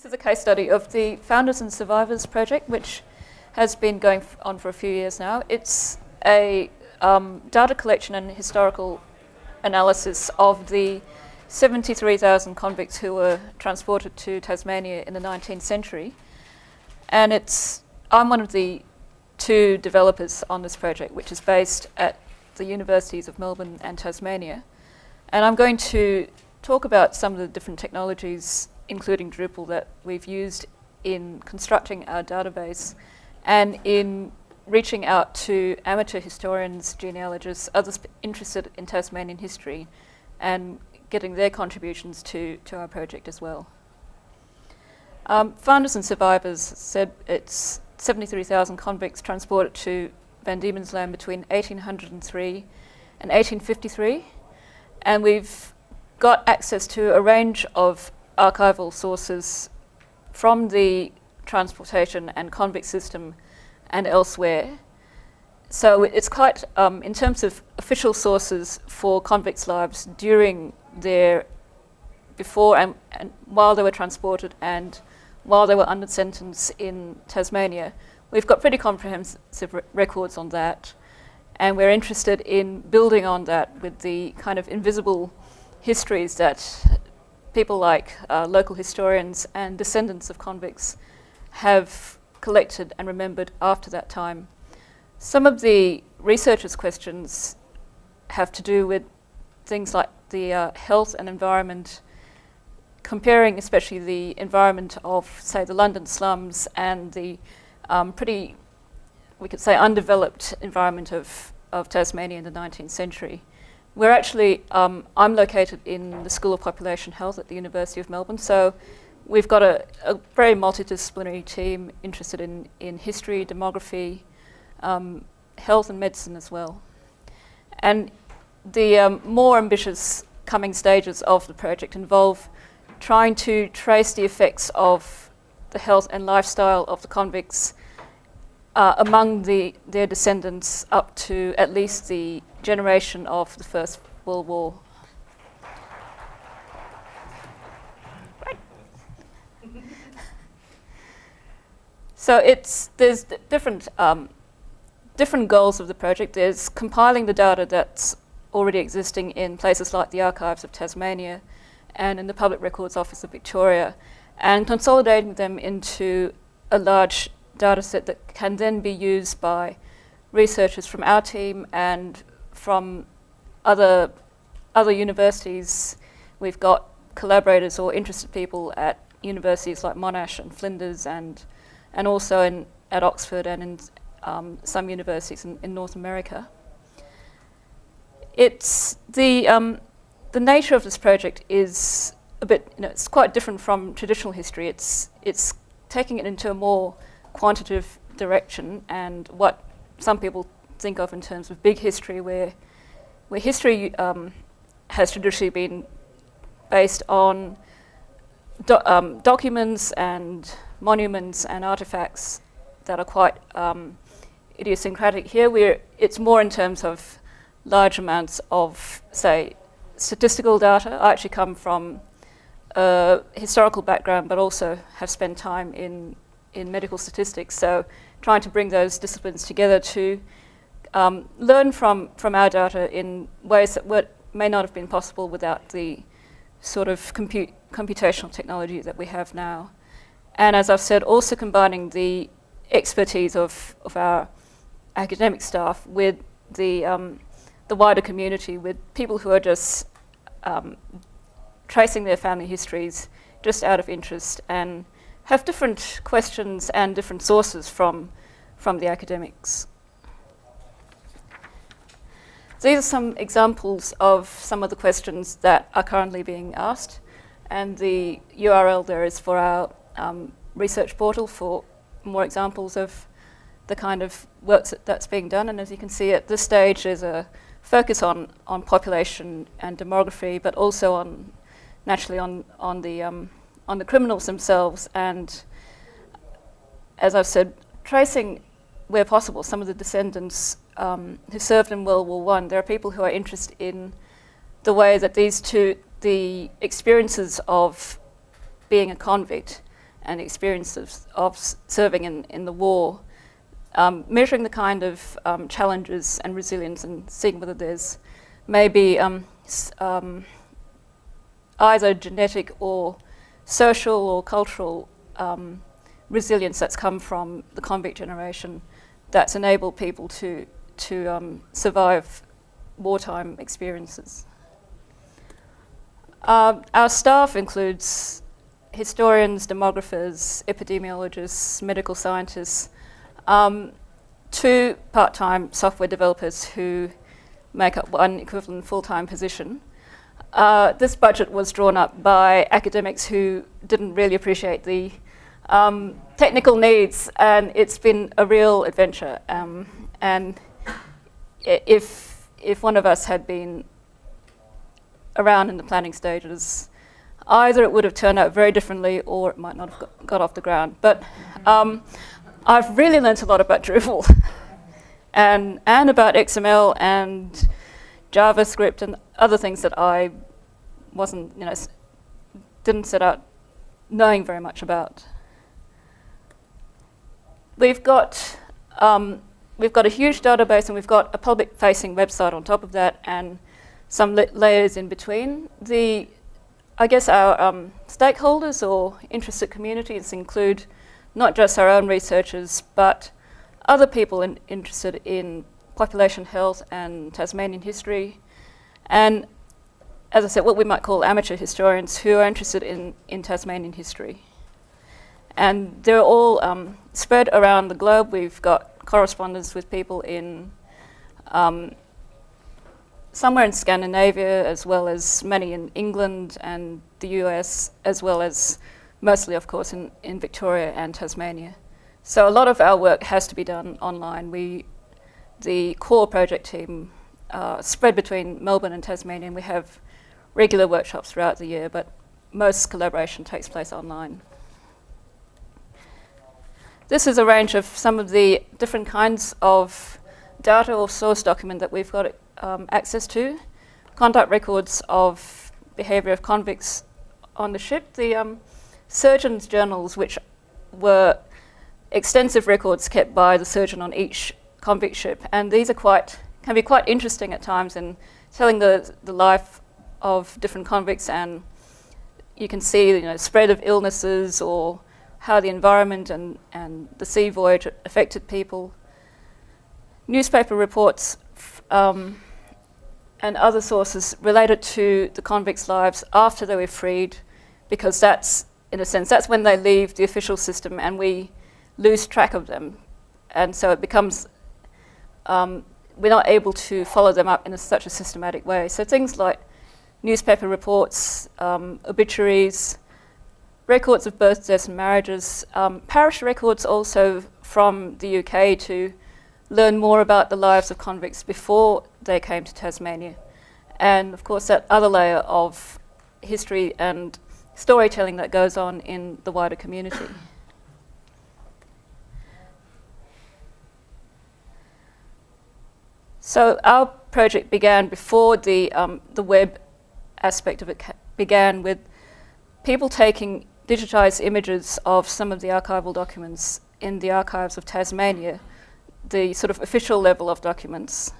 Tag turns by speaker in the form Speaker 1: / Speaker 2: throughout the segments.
Speaker 1: This is a case study of the Founders and Survivors project, which has been going on for a few years now. It's a data collection and historical analysis of the 73,000 convicts who were transported to Tasmania in the 19th century. And I'm one of the two developers on this project, which is based at the universities of Melbourne and Tasmania. And I'm going to talk about some of the different technologies, including Drupal, that we've used in constructing our database and in reaching out to amateur historians, genealogists, others interested in Tasmanian history, and getting their contributions to our project as well. Founders and Survivors said it's 73,000 convicts transported to Van Diemen's Land between 1803 and 1853. And we've got access to a range of archival sources from the transportation and convict system and elsewhere. So it's quite, in terms of official sources for convicts' lives during before and while they were transported and while they were under sentence in Tasmania, we've got pretty comprehensive records on that. And we're interested in building on that with the kind of invisible histories that people like local historians and descendants of convicts have collected and remembered after that time. Some of the researchers' questions have to do with things like the health and environment, comparing especially the environment of, say, the London slums and the pretty, we could say, undeveloped environment of Tasmania in the 19th century. We're actually, I'm located in the School of Population Health at the University of Melbourne, so we've got a very multidisciplinary team interested in history, demography, health and medicine as well. And the more ambitious coming stages of the project involve trying to trace the effects of the health and lifestyle of the convicts among their descendants up to at least the generation of the First World War. Right. So there's different goals of the project. There's compiling the data that's already existing in places like the Archives of Tasmania and in the Public Records Office of Victoria, and consolidating them into a large data set that can then be used by researchers from our team and from other universities. We've got collaborators or interested people at universities like Monash and Flinders and also at Oxford and in some universities in North America. It's the nature of this project is a bit, it's quite different from traditional history. It's taking it into a more quantitative direction, and what some people think of in terms of big history, where history has traditionally been based on documents and monuments and artifacts that are quite idiosyncratic. Here it's more in terms of large amounts of, say, statistical data. I actually come from a historical background, but also have spent time in medical statistics. So trying to bring those disciplines together to learn from our data in ways that may not have been possible without the sort of computational technology that we have now. And as I've said, also combining the expertise of our academic staff with the wider community, with people who are just tracing their family histories just out of interest and have different questions and different sources from the academics. These are some examples of some of the questions that are currently being asked, and the URL there is for our research portal for more examples of the kind of work that's being done. And as you can see at this stage, there's a focus on population and demography, but also naturally on the criminals themselves, and as I've said, tracing where possible some of the descendants who served in World War I. There are people who are interested in the way that the experiences of being a convict and experience of serving in the war, measuring the kind of challenges and resilience and seeing whether there's maybe either genetic or social or cultural resilience that's come from the convict generation that's enabled people to survive wartime experiences. Our staff includes historians, demographers, epidemiologists, medical scientists, 2 part-time software developers who make up 1 equivalent full-time position. This budget was drawn up by academics who didn't really appreciate the technical needs, and it's been a real adventure. And if one of us had been around in the planning stages, either it would have turned out very differently or it might not have got off the ground. But I've really learnt a lot about Drupal and about XML and JavaScript and other things that I wasn't, didn't set out knowing very much about. We've got a huge database, and we've got a public-facing website on top of that, and some layers in between. I guess our stakeholders or interested communities include not just our own researchers, but other people interested in population health and Tasmanian history, and, as I said, what we might call amateur historians who are interested in Tasmanian history. And they're all spread around the globe. We've got correspondence with people in somewhere in Scandinavia, as well as many in England and the US, as well as mostly, of course, in Victoria and Tasmania. So a lot of our work has to be done online. The core project team spread between Melbourne and Tasmania, and we have regular workshops throughout the year, but most collaboration takes place online. This is a range of some of the different kinds of data or source document that we've got access to. Conduct records of behaviour of convicts on the ship, the surgeon's journals, which were extensive records kept by the surgeon on each convict ship, and these can be quite interesting at times in telling the life of different convicts, and you can see spread of illnesses or how the environment and the sea voyage affected people. Newspaper reports and other sources related to the convicts' lives after they were freed, because that's, in a sense, that's when they leave the official system and we lose track of them. And so it becomes, we're not able to follow them up in such a systematic way. So things like newspaper reports, obituaries, records of births, deaths and marriages, parish records also from the UK to learn more about the lives of convicts before they came to Tasmania. And of course that other layer of history and storytelling that goes on in the wider community. So our project began before the web aspect of it began, with people taking digitized images of some of the archival documents in the archives of Tasmania, the sort of official level of documents.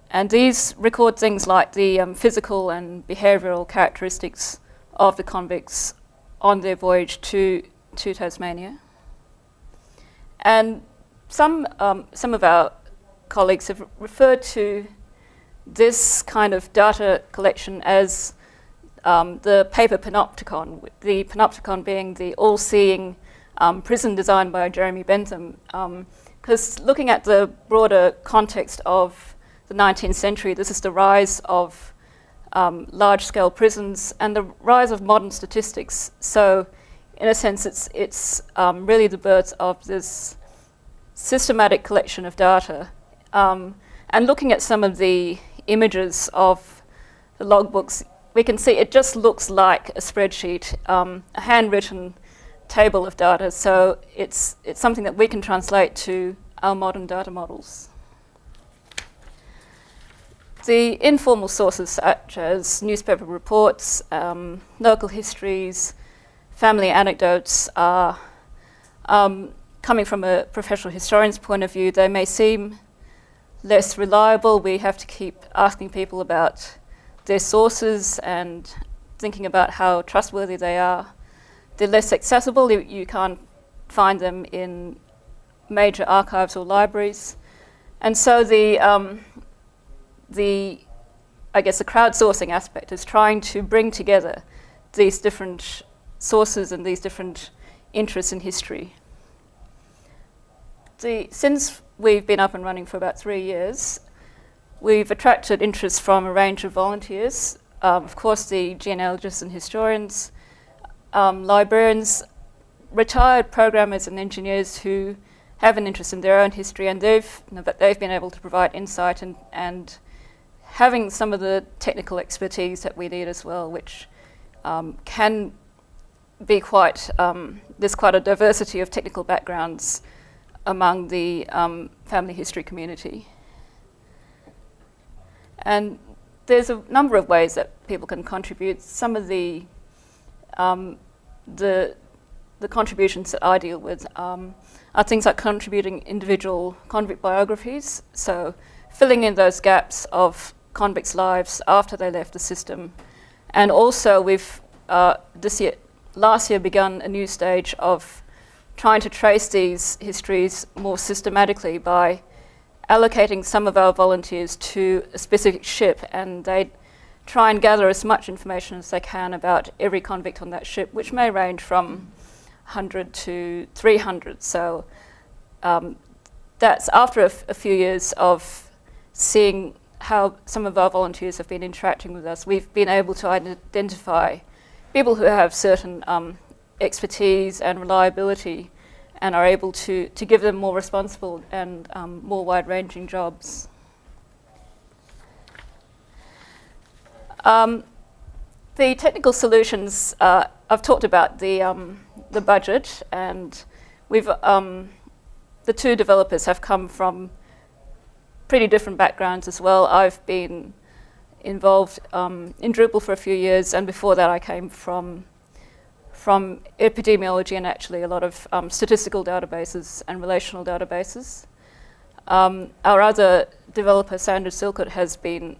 Speaker 1: And these record things like the physical and behavioural characteristics of the convicts on their voyage to Tasmania. And some of our colleagues have referred to this kind of data collection as the paper panopticon, the panopticon being the all-seeing prison designed by Jeremy Bentham. Because looking at the broader context of the 19th century, this is the rise of large-scale prisons and the rise of modern statistics. So in a sense, it's really the birth of this systematic collection of data. And looking at some of the images of the logbooks, we can see it just looks like a spreadsheet, a handwritten table of data. So it's something that we can translate to our modern data models. The informal sources such as newspaper reports, local histories, family anecdotes are, coming from a professional historian's point of view, they may seem less reliable. We have to keep asking people about their sources and thinking about how trustworthy they are. They're less accessible. You can't find them in major archives or libraries. And so the crowdsourcing aspect is trying to bring together these different sources and these different interests in history. Since we've been up and running for about 3 years, we've attracted interest from a range of volunteers. Of course, the genealogists and historians, librarians, retired programmers and engineers who have an interest in their own history, and they've been able to provide insight and having some of the technical expertise that we need as well, which can be there's quite a diversity of technical backgrounds among the family history community. And there's a number of ways that people can contribute. Some of the contributions that I deal with are things like contributing individual convict biographies, so filling in those gaps of convicts' lives after they left the system. And also we've last year begun a new stage of trying to trace these histories more systematically by allocating some of our volunteers to a specific ship, and they try and gather as much information as they can about every convict on that ship, which may range from 100 to 300. So that's after a few years of seeing how some of our volunteers have been interacting with us. We've been able to identify people who have certain expertise and reliability and are able to give them more responsible and more wide-ranging jobs. The technical solutions, I've talked about the budget, and we've the two developers have come from pretty different backgrounds as well. I've been involved in Drupal for a few years, and before that I came from epidemiology and actually a lot of statistical databases and relational databases. Our other developer, Sandra Silkett, has been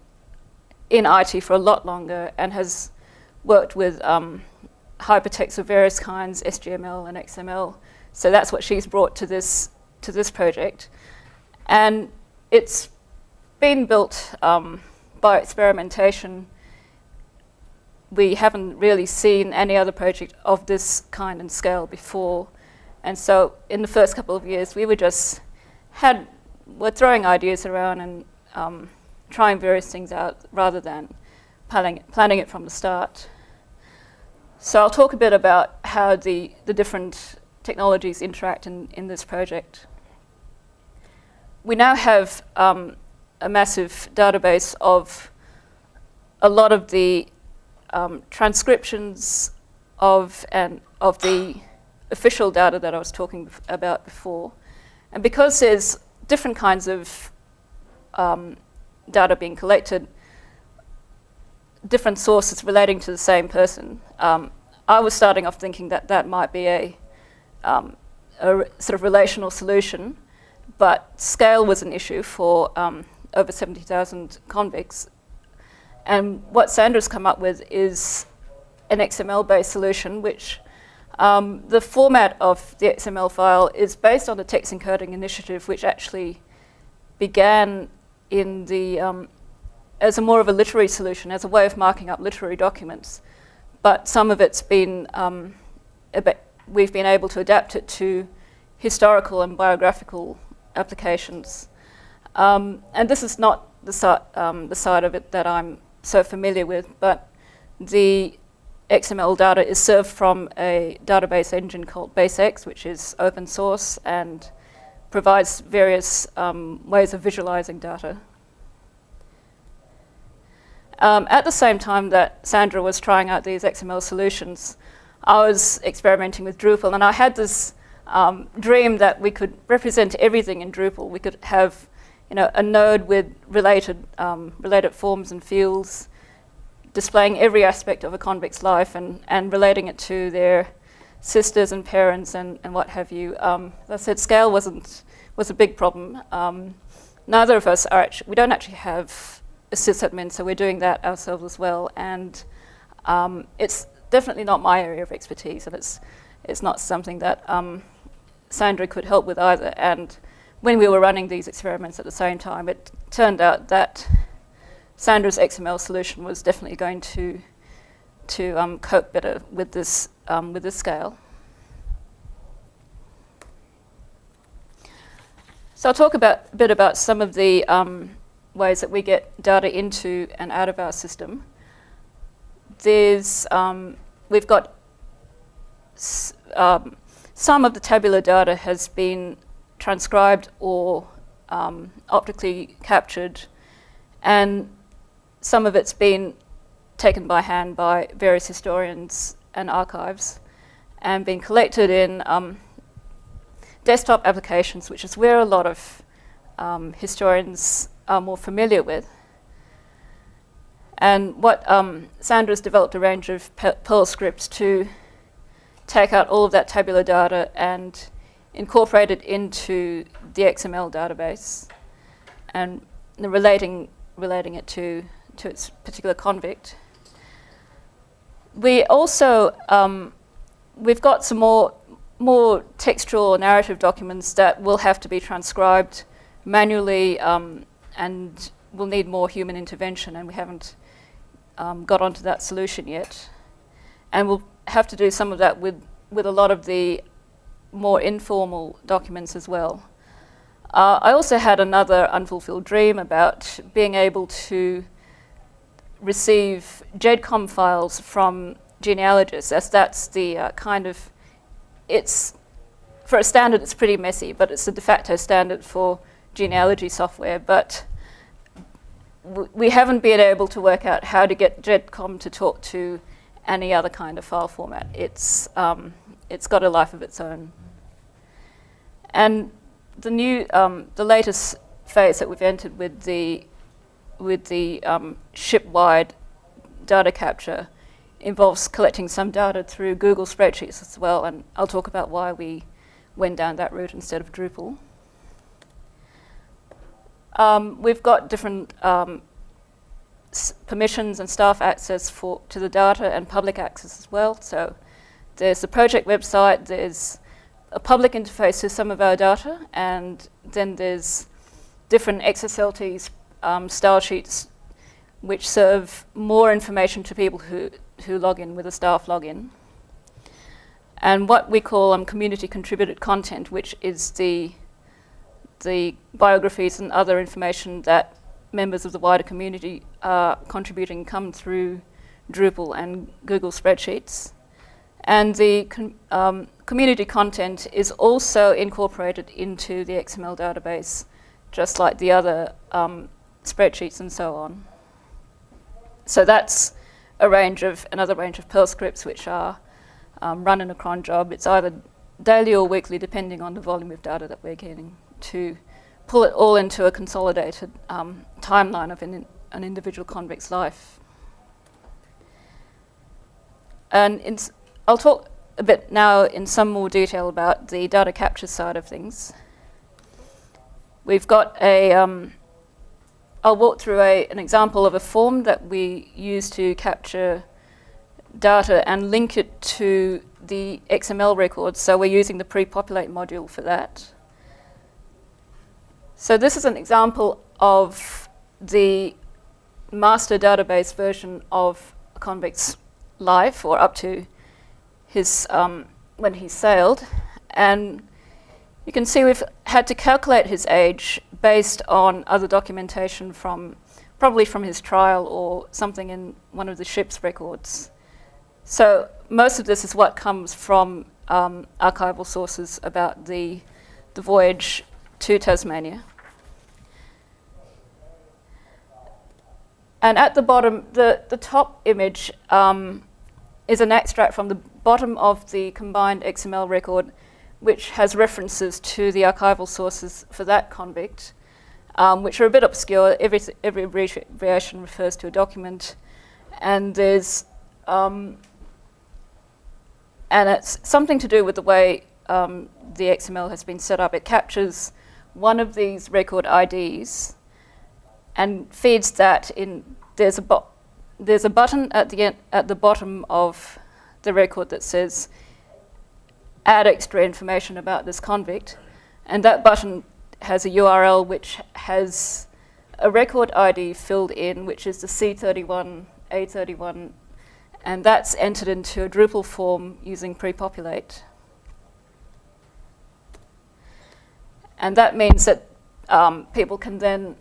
Speaker 1: in IT for a lot longer and has worked with hypertext of various kinds, SGML and XML. So that's what she's brought to this project. And it's been built by experimentation. We haven't really seen any other project of this kind and scale before. And so in the first couple of years, we were throwing ideas around and trying various things out rather than planning it from the start. So I'll talk a bit about how the different technologies interact in this project. We now have a massive database of a lot of the transcriptions of the official data that I was talking about before. And because there's different kinds of data being collected, different sources relating to the same person, I was starting off thinking that might be a sort of relational solution, but scale was an issue for over 70,000 convicts. And what Sandra's come up with is an XML-based solution, which the format of the XML file is based on the text encoding initiative, which actually began in as a more of a literary solution, as a way of marking up literary documents. But some of it's been, we've been able to adapt it to historical and biographical applications. And this is not the side of it that I'm so familiar with, but the XML data is served from a database engine called BaseX, which is open source and provides various ways of visualizing data. At the same time that Sandra was trying out these XML solutions, I was experimenting with Drupal, and I had this dream that we could represent everything in Drupal. We could have a node with related forms and fields, displaying every aspect of a convict's life and relating it to their sisters and parents and what have you. As I said, scale was a big problem. Neither of us we don't actually have a sysadmin, so we're doing that ourselves as well. And it's definitely not my area of expertise, and it's not something that Sandra could help with either. And when we were running these experiments at the same time, it turned out that Sandra's XML solution was definitely going to cope better with this scale. So I'll talk a bit about some of the ways that we get data into and out of our system. We've got some of the tabular data has been transcribed or optically captured, and some of it's been taken by hand by various historians and archives and been collected in desktop applications, which is where a lot of historians are more familiar with. And what Sandra's developed a range of Perl scripts to take out all of that tabular data and incorporate it into the XML database and relating it to its particular convict. We also we've got some more textual narrative documents that will have to be transcribed manually and will need more human intervention, and we haven't got onto that solution yet. And we'll have to do some of that with a lot of the more informal documents as well. I also had another unfulfilled dream about being able to receive GEDCOM files from genealogists, as that's the kind of, it's, for a standard it's pretty messy, but it's the de facto standard for genealogy software. But we haven't been able to work out how to get GEDCOM to talk to any other kind of file format. It's got a life of its own. And the latest phase that we've entered with the ship-wide data capture involves collecting some data through Google spreadsheets as well, and I'll talk about why we went down that route instead of Drupal. We've got different permissions and staff access to the data and public access as well. So there's the project website, there's a public interface to some of our data, and then there's different XSLTs, style sheets, which serve more information to people who log in with a staff login. And what we call community contributed content, which is the biographies and other information that members of the wider community are contributing, come through Drupal and Google spreadsheets. And the community content is also incorporated into the XML database, just like the other spreadsheets and so on. So that's another range of Perl scripts which are run in a cron job. It's either daily or weekly, depending on the volume of data that we're getting, to pull it all into a consolidated timeline of an individual convict's life. And I'll talk a bit now in some more detail about the data capture side of things. We've got I'll walk through an example of a form that we use to capture data and link it to the XML records. So we're using the pre-populate module for that. So this is an example of the master database version of a convict's life, or up to his when he sailed. And you can see we've had to calculate his age based on other documentation probably from his trial or something in one of the ship's records. So most of this is what comes from archival sources about the voyage to Tasmania. And at the bottom, the top image is an extract from the bottom of the combined XML record, which has references to the archival sources for that convict, which are a bit obscure. Every abbreviation refers to a document, and there's and And it's something to do with the way the XML has been set up. It captures one of these record IDs and feeds that in. There's a button at the bottom of the record that says add extra information about this convict, and that button has a URL which has a record ID filled in, which is the C31, A31, and that's entered into a Drupal form using prepopulate. And that means that people can then,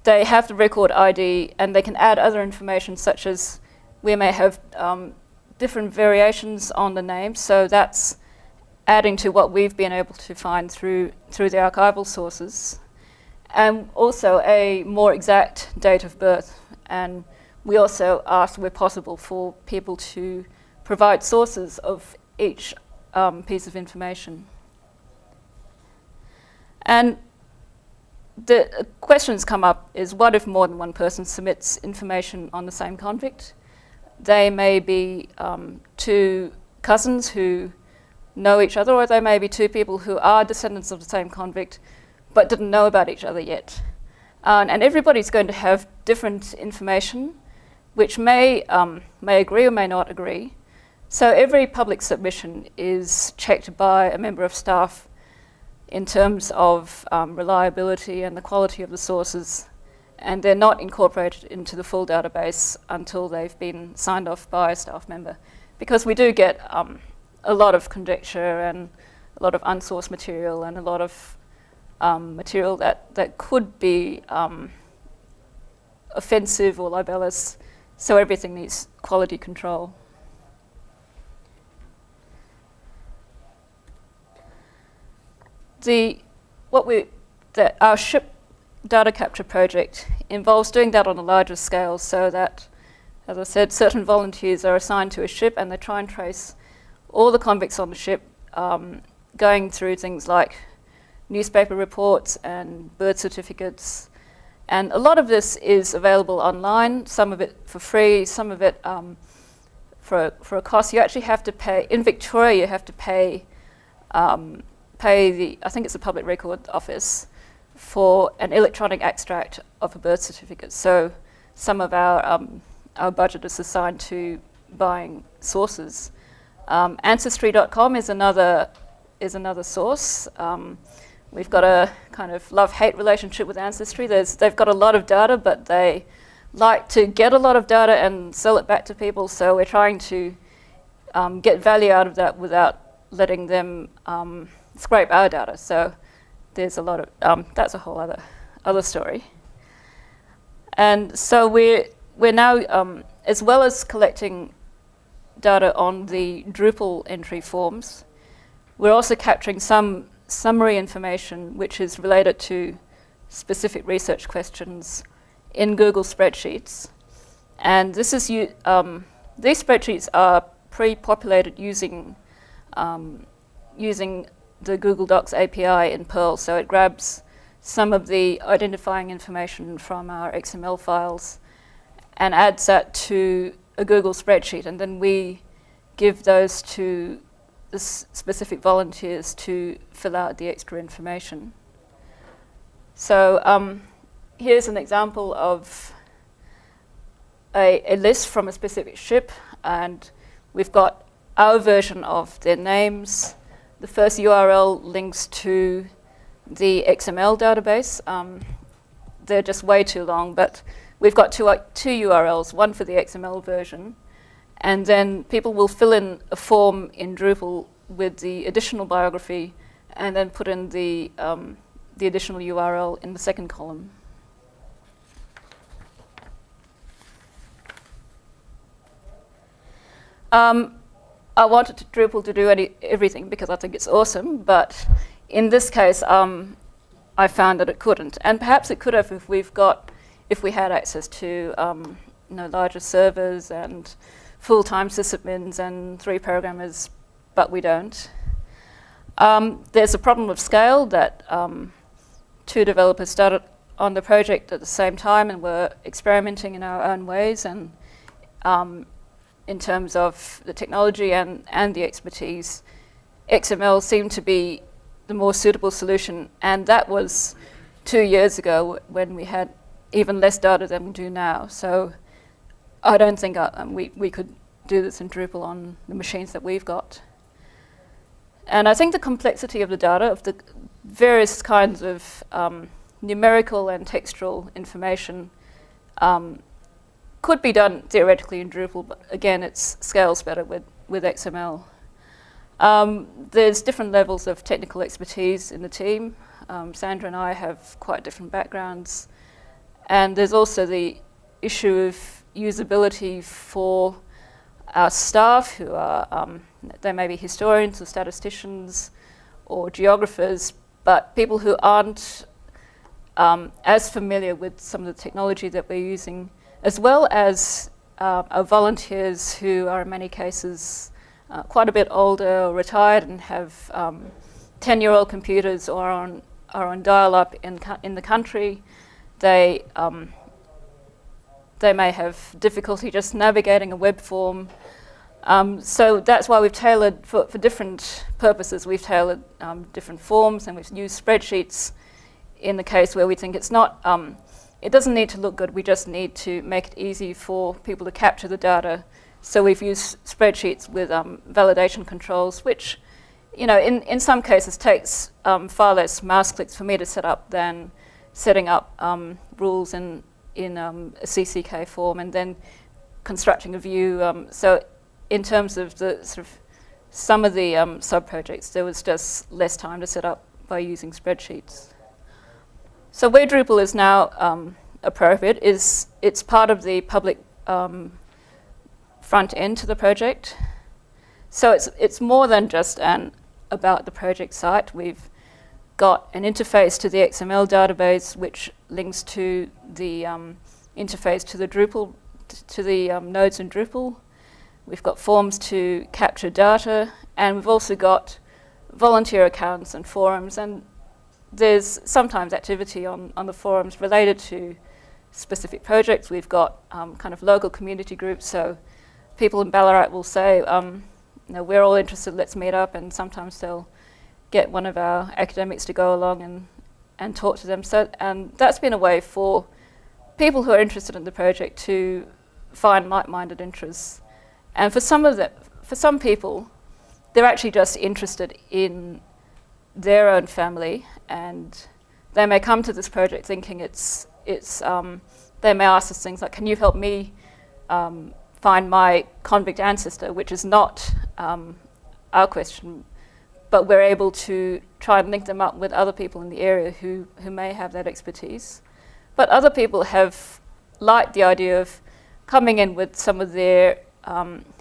Speaker 1: they have the record ID and they can add other information, such as we may have different variations on the name, so that's adding to what we've been able to find through the archival sources. And also a more exact date of birth. And we also asked where possible for people to provide sources of each piece of information. And the questions come up is, what if more than one person submits information on the same convict? They may be two cousins who know each other, or they may be two people who are descendants of the same convict but didn't know about each other yet. And everybody's going to have different information, which may agree or may not agree. So every public submission is checked by a member of staff in terms of reliability and the quality of the sources, and they're not incorporated into the full database until they've been signed off by a staff member, because we do get a lot of conjecture and a lot of unsourced material and a lot of material that could be offensive or libelous, so everything needs quality control. Our SHIP data capture project involves doing that on a larger scale, so that, as I said, certain volunteers are assigned to a ship and they try and trace all the convicts on the ship, going through things like newspaper reports and birth certificates. And a lot of this is available online, some of it for free, some of it for a cost. You actually have to pay, in Victoria you have to pay the, I think it's the Public Record Office, for an electronic extract of a birth certificate. So some of our budget is assigned to buying sources. Ancestry.com is another source. We've got a kind of love-hate relationship with Ancestry. They've got a lot of data, but they like to get a lot of data and sell it back to people, so we're trying to get value out of that without letting them scrape our data. So there's a lot of, that's a whole other story. And so we're now, as well as collecting data on the Drupal entry forms, we're also capturing some summary information which is related to specific research questions in Google spreadsheets. And this is these spreadsheets are pre-populated using the Google Docs API in Perl, so it grabs some of the identifying information from our XML files and adds that to a Google spreadsheet, and then we give those to the specific volunteers to fill out the extra information. So here's an example of a list from a specific ship, and we've got our version of their names. The first URL links to the XML database. They're just way too long, but we've got two URLs, one for the XML version, and then people will fill in a form in Drupal with the additional biography and then put in the additional URL in the second column. I wanted Drupal to do everything because I think it's awesome, but in this case, I found that it couldn't. And perhaps it could have if we had access to larger servers and full-time sysadmins and 3 programmers, but we don't. There's a problem of scale that 2 developers started on the project at the same time and were experimenting in our own ways, and in terms of the technology and the expertise, XML seemed to be the more suitable solution, and that was 2 years ago when we had even less data than we do now. So I don't think we could do this in Drupal on the machines that we've got. And I think the complexity of the data, of the various kinds of numerical and textual information could be done theoretically in Drupal, but again, it scales better with XML. There's different levels of technical expertise in the team. Sandra and I have quite different backgrounds. And there's also the issue of usability for our staff who are, they may be historians or statisticians or geographers, but people who aren't as familiar with some of the technology that we're using, as well as our volunteers who are in many cases quite a bit older or retired and have 10-year-old computers or are on dial-up in the country. They may have difficulty just navigating a web form. So that's why we've tailored, for different purposes, we've tailored different forms, and we've used spreadsheets in the case where we think it's not, it doesn't need to look good, we just need to make it easy for people to capture the data. So we've used spreadsheets with validation controls, which, you know, in some cases takes far less mouse clicks for me to set up than setting up rules in a CCK form and then constructing a view. So in terms of the sort of some of the sub-projects, there was just less time to set up by using spreadsheets. So where Drupal is now appropriate is it's part of the public front end to the project. So it's more than just an about the project site. We've got an interface to the XML database which links to the interface to the Drupal, to the nodes in Drupal. We've got forms to capture data, and we've also got volunteer accounts and forums, and there's sometimes activity on the forums related to specific projects. We've got kind of local community groups, so people in Ballarat will say, you know, we're all interested, let's meet up, and sometimes they'll get one of our academics to go along and talk to them. So, and that's been a way for people who are interested in the project to find like-minded interests. And for some people, they're actually just interested in their own family, and they may come to this project thinking they may ask us things like, can you help me find my convict ancestor, which is not our question, but we're able to try and link them up with other people in the area who may have that expertise. But other people have liked the idea of coming in with some of their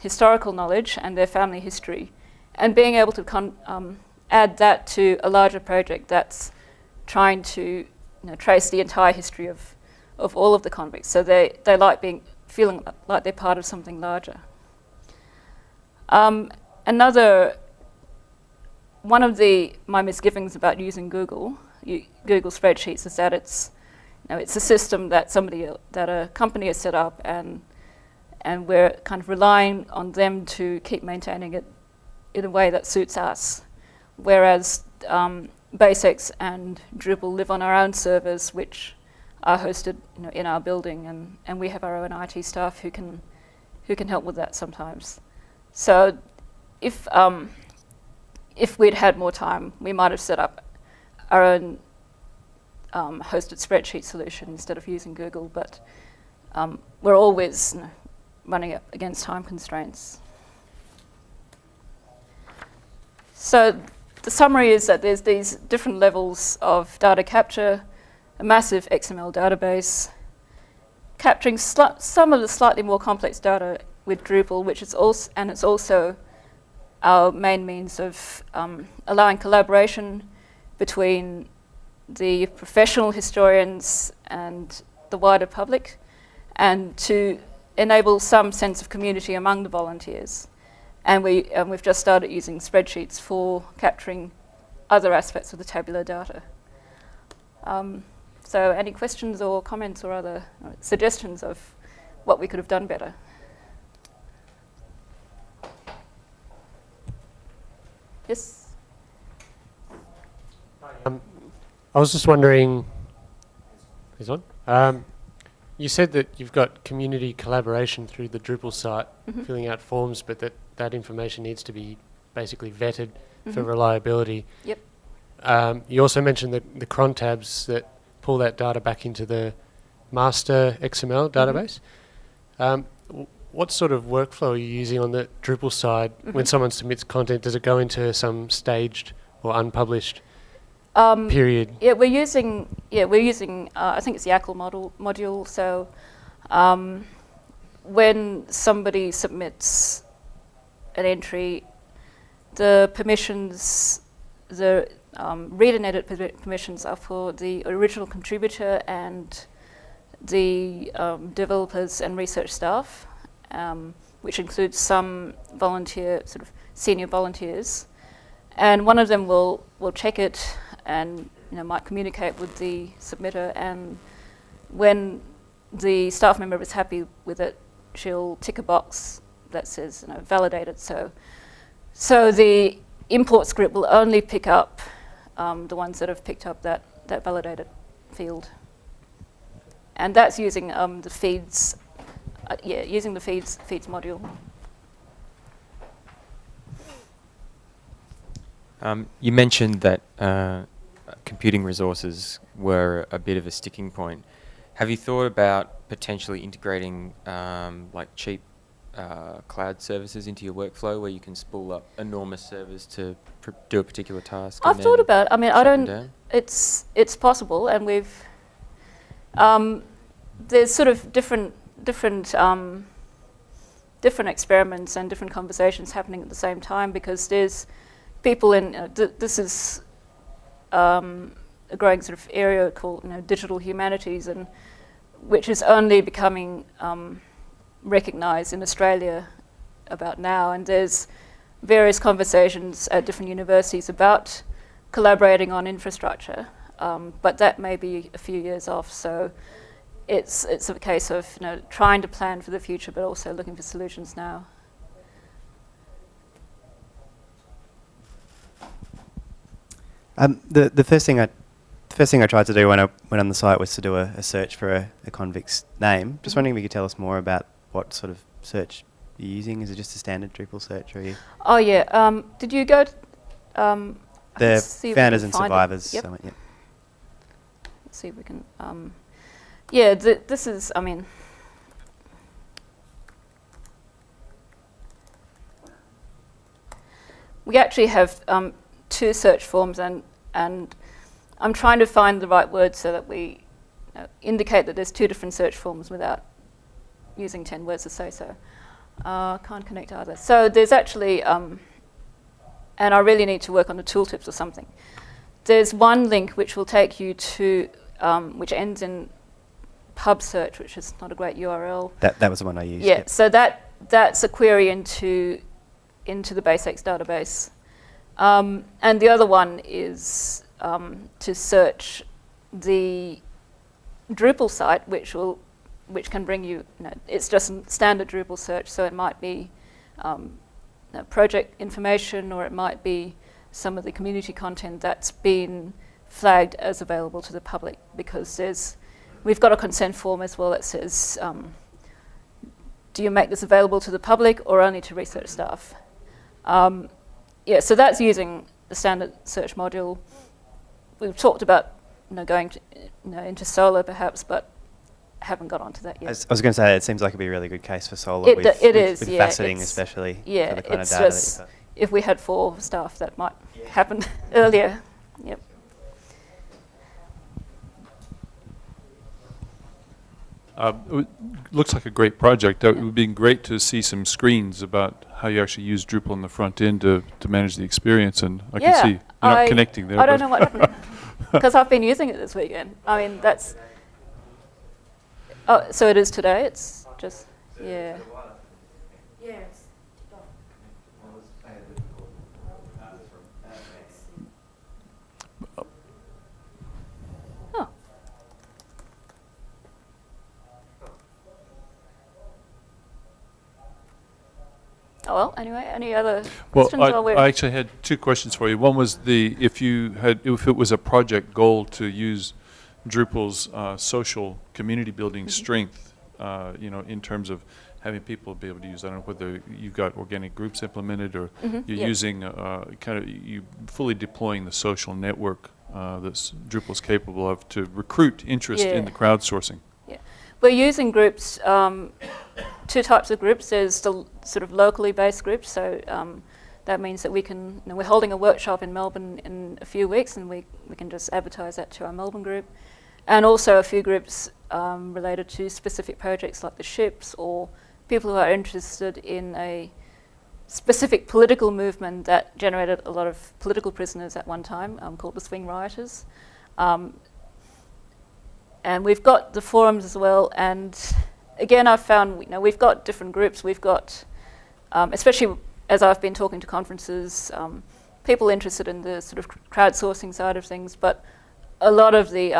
Speaker 1: historical knowledge and their family history, and being able to add that to a larger project that's trying to trace the entire history of all of the convicts. So they like feeling like they're part of something larger. One of my misgivings about using Google spreadsheets is that it's a system that a company has set up, and we're kind of relying on them to keep maintaining it in a way that suits us. Whereas BaseX and Drupal live on our own servers, which are hosted in our building, and we have our own IT staff who can help with that sometimes. So if we'd had more time, we might have set up our own hosted spreadsheet solution instead of using Google, but we're always running up against time constraints. So the summary is that there's these different levels of data capture, a massive XML database, capturing some of the slightly more complex data with Drupal, which is also our main means of allowing collaboration between the professional historians and the wider public, and to enable some sense of community among the volunteers. And we've just started using spreadsheets for capturing other aspects of the tabular data. So any questions or comments or other suggestions of what we could have done better? Yes.
Speaker 2: I was just wondering, is on? You said that you've got community collaboration through the Drupal site, filling out forms, but that information needs to be basically vetted for reliability.
Speaker 1: Yep.
Speaker 2: You also mentioned the cron tabs that pull that data back into the master XML database. What sort of workflow are you using on the Drupal side when someone submits content? Does it go into some staged or unpublished period?
Speaker 1: Yeah, we're using I think it's the ACL module. So when somebody submits an entry, the permissions, the read and edit permissions are for the original contributor and the developers and research staff, which includes some sort of senior volunteers, and one of them will check it and might communicate with the submitter, and when the staff member is happy with it, she'll tick a box that says validated. So the import script will only pick up the ones that have picked up that validated field, and that's using the feeds. Using the feeds module.
Speaker 3: You mentioned that computing resources were a bit of a sticking point. Have you thought about potentially integrating like cheap cloud services into your workflow, where you can spool up enormous servers to do a particular task?
Speaker 1: I've thought about it. I mean, I don't. It's possible, and we've. There's sort of different experiments and different conversations happening at the same time, because there's people in this is a growing sort of area called digital humanities, and which is only becoming recognised in Australia about now, and there's various conversations at different universities about collaborating on infrastructure, but that may be a few years off. So it's a case of trying to plan for the future, but also looking for solutions now.
Speaker 4: The first thing I tried to do when I went on the site was to do a search for a convict's name. Just wondering if you could tell us more about what sort of search you're using. Is it just a standard Drupal search, or are you? Oh
Speaker 1: yeah. Did you go to
Speaker 4: the founders and survivors summit? Yep.
Speaker 1: Let's see if we can. Yeah, this is. I mean. We actually have two search forms, and I'm trying to find the right word so that we indicate that there's two different search forms without using 10 words to say so. Can't connect either. So there's actually, and I really need to work on the tooltips or something. There's one link which will take you to, which ends in pub search, which is not a great URL.
Speaker 4: That was the one I used.
Speaker 1: Yeah, yep. So that's a query into the BaseX database. And the other one is to search the Drupal site, which can bring you, it's just a standard Drupal search, so it might be project information, or it might be some of the community content that's been flagged as available to the public, because we've got a consent form as well that says, do you make this available to the public or only to research staff? Yeah, so that's using the standard search module. We've talked about going to, into Solr perhaps, but haven't got onto that yet.
Speaker 4: I was going to say, it seems like it'd be a really good case for Solr.
Speaker 1: It is,
Speaker 4: with
Speaker 1: yeah.
Speaker 4: faceting especially.
Speaker 1: Yeah,
Speaker 4: for the kind
Speaker 1: it's
Speaker 4: of data
Speaker 1: just,
Speaker 4: that you've got.
Speaker 1: if we had 4 staff, that might happen earlier. Yep.
Speaker 5: Looks like a great project. It would be great to see some screens about how you actually use Drupal on the front end to manage the experience. And I can see you're not connecting there.
Speaker 1: I don't know what happened, because I've been using it this weekend. I mean, that's... Oh, so it is today? It's just... Yeah. Yeah. Oh, well, anyway, any other
Speaker 5: Well,
Speaker 1: questions? while we're
Speaker 5: I actually had two questions for you. One was if it was a project goal to use Drupal's social community building strength, in terms of having people be able to use, I don't know whether you've got organic groups implemented or you're using you fully deploying the social network that Drupal's capable of to recruit interest in the crowdsourcing.
Speaker 1: Yeah, we're using groups, two types of groups. There's the sort of locally based groups, so that means that we can, we're holding a workshop in Melbourne in a few weeks, and we can just advertise that to our Melbourne group. And also a few groups related to specific projects like the ships, or people who are interested in a specific political movement that generated a lot of political prisoners at one time, called the Swing Rioters. And we've got the forums as well, and again I've found we've got different groups. We've got, especially as I've been talking to conferences, people interested in the sort of crowdsourcing side of things, but a lot of the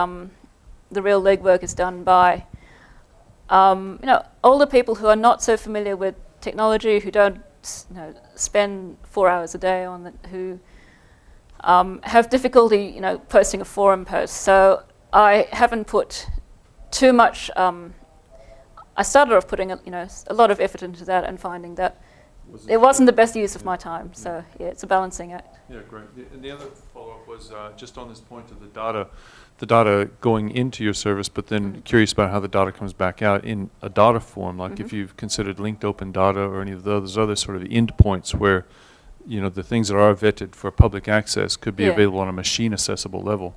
Speaker 1: real legwork is done by older people who are not so familiar with technology, who don't spend 4 hours a day on it, who have difficulty posting a forum post. So I haven't put too much. I started off putting a lot of effort into that and finding that it wasn't the best use of my time. So yeah, it's a balancing act.
Speaker 5: Yeah, great. And the other follow-up was just on this point of the data going into your service, but then curious about how the data comes back out in a data form, like if you've considered linked open data or any of those other sort of endpoints where the things that are vetted for public access could be available on a machine accessible level.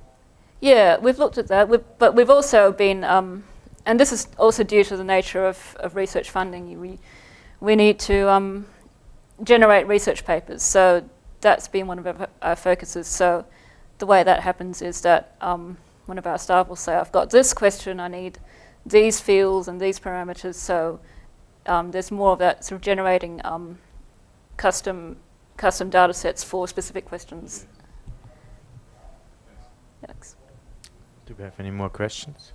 Speaker 5: Yeah,
Speaker 1: we've looked at that, but we've also been, and this is also due to the nature of research funding. We need to generate research papers, so that's been one of our focuses. So the way that happens is that one of our staff will say, I've got this question, I need these fields and these parameters. So there's more of that sort of generating custom data sets for specific questions. Thanks.
Speaker 6: Do we have any more questions?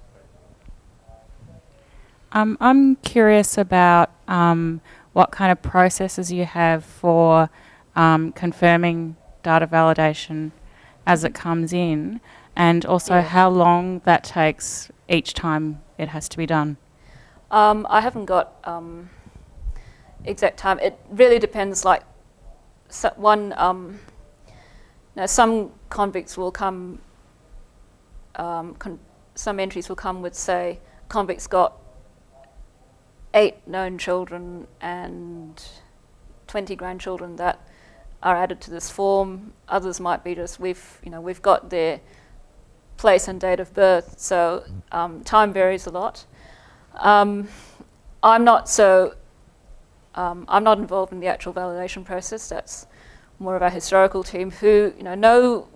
Speaker 7: I'm curious about what kind of processes you have for confirming data validation as it comes in, and also how long that takes each time it has to be done.
Speaker 1: I haven't got exact time. It really depends. Like some convicts will come. Some entries will come with, say, convicts got 8 known children and 20 grandchildren that are added to this form. Others might be just we've got their place and date of birth, so time varies a lot. I'm not involved in the actual validation process. That's more of our historical team who know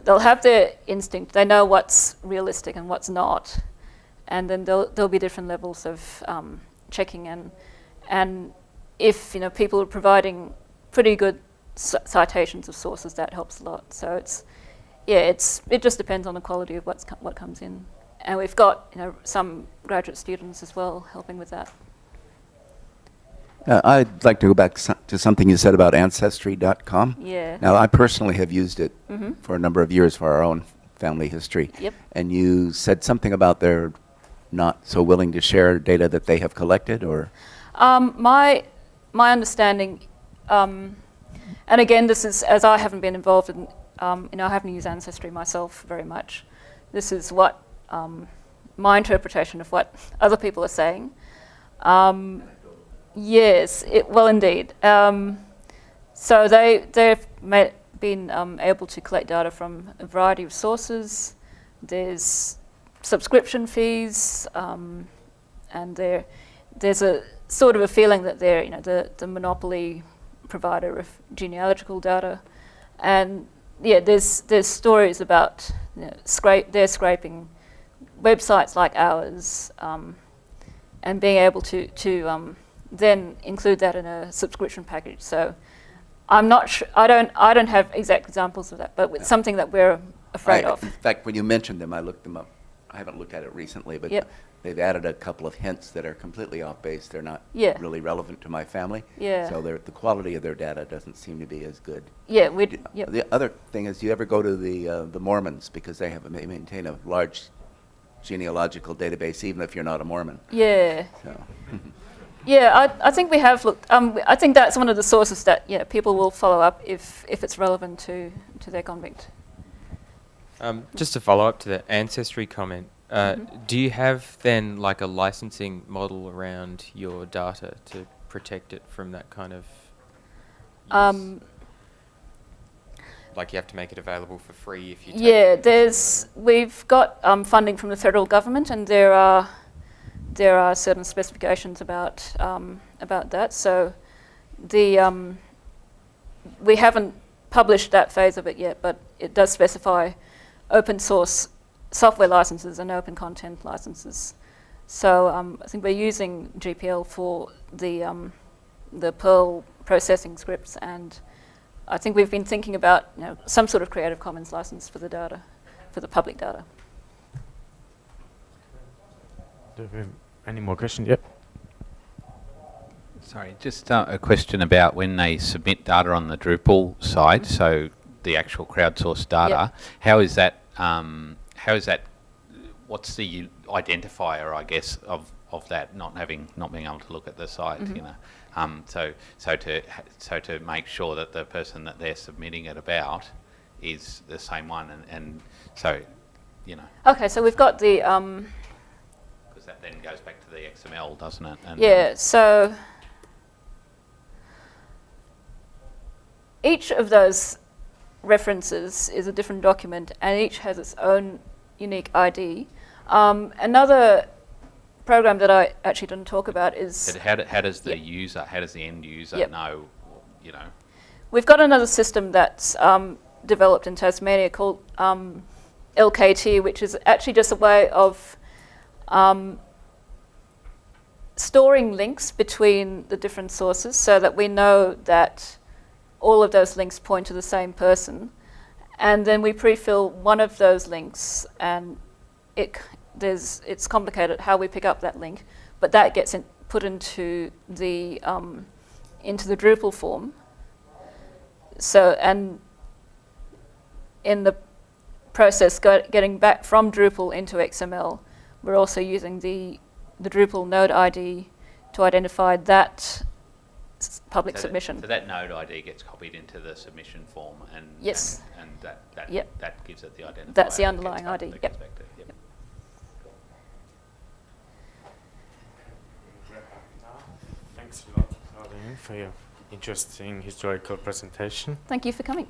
Speaker 1: they'll have their instinct. They know what's realistic and what's not, and then there'll be different levels of checking and if people are providing pretty good citations of sources, that helps a lot. So it just depends on the quality of what comes in, and we've got some graduate students as well helping with that.
Speaker 8: I'd like to go back to something you said about Ancestry.com.
Speaker 1: Yeah.
Speaker 8: Now, I personally have used it for a number of years for our own family history.
Speaker 1: Yep.
Speaker 8: And you said something about they're not so willing to share data that they have collected, or?
Speaker 1: My understanding, and again, this is, as I haven't been involved in, I haven't used Ancestry myself very much. This is what my interpretation of what other people are saying. Yes, well, indeed. So they've been able to collect data from a variety of sources. There's subscription fees, and there's a sort of a feeling that they're the monopoly provider of genealogical data, and there's stories about they're scraping websites like ours, and being able to then include that in a subscription package. So I'm not sure. I don't have exact examples of that, but it's something that we're afraid of.
Speaker 8: In fact, when you mentioned them, I looked them up. I haven't looked at it recently, but
Speaker 1: Yep.
Speaker 8: they've added a couple of hints that are completely off base. They're not
Speaker 1: Yeah.
Speaker 8: really relevant to my family.
Speaker 1: Yeah.
Speaker 8: So the quality of their data doesn't seem to be as good.
Speaker 1: Yeah, yep.
Speaker 8: The other thing is, do you ever go to the Mormons, because they maintain a large genealogical database, even if you're not a Mormon.
Speaker 1: Yeah.
Speaker 8: So.
Speaker 1: Yeah, I think we have looked. I think that's one of the sources that people will follow up if it's relevant to their convict.
Speaker 3: Just to follow up to the ancestry comment, do you have then like a licensing model around your data to protect it from that kind of use? Like you have to make it available for free if you take it?
Speaker 1: We've got funding from the federal government, and there are certain specifications about that. So we haven't published that phase of it yet, but it does specify open source software licenses and open content licenses. So I think we're using GPL for the Perl processing scripts, and I think we've been thinking about some sort of Creative Commons license for the data, for the public data.
Speaker 6: Do we have any more questions? Yep.
Speaker 9: Sorry, just a question about when they submit data on the Drupal side, so the actual crowdsourced data. How is that? What's the identifier, I guess, of that not being able to look at the site? So to make sure that the person that they're submitting it about is the same one, and so
Speaker 1: Okay, so we've got the.
Speaker 9: Because that then goes back to the XML, doesn't it? And
Speaker 1: So each of those references is a different document, and each has its own unique ID. Another program that I actually didn't talk about is...
Speaker 9: But how does the user, how does the end user know,
Speaker 1: We've got another system that's developed in Tasmania called LKT, which is actually just a way of storing links between the different sources so that we know that all of those links point to the same person. And then we pre-fill one of those links, and it's complicated how we pick up that link, but that gets put into the Drupal form. So, and in the process getting back from Drupal into XML, we're also using the Drupal node ID to identify that public submission.
Speaker 9: So that node ID gets copied into the submission form, and
Speaker 1: yes,
Speaker 9: and that gives it the identifier.
Speaker 1: That's the underlying ID. Yep.
Speaker 6: Thanks a lot, Claudine, for your interesting historical presentation.
Speaker 1: Thank you for coming.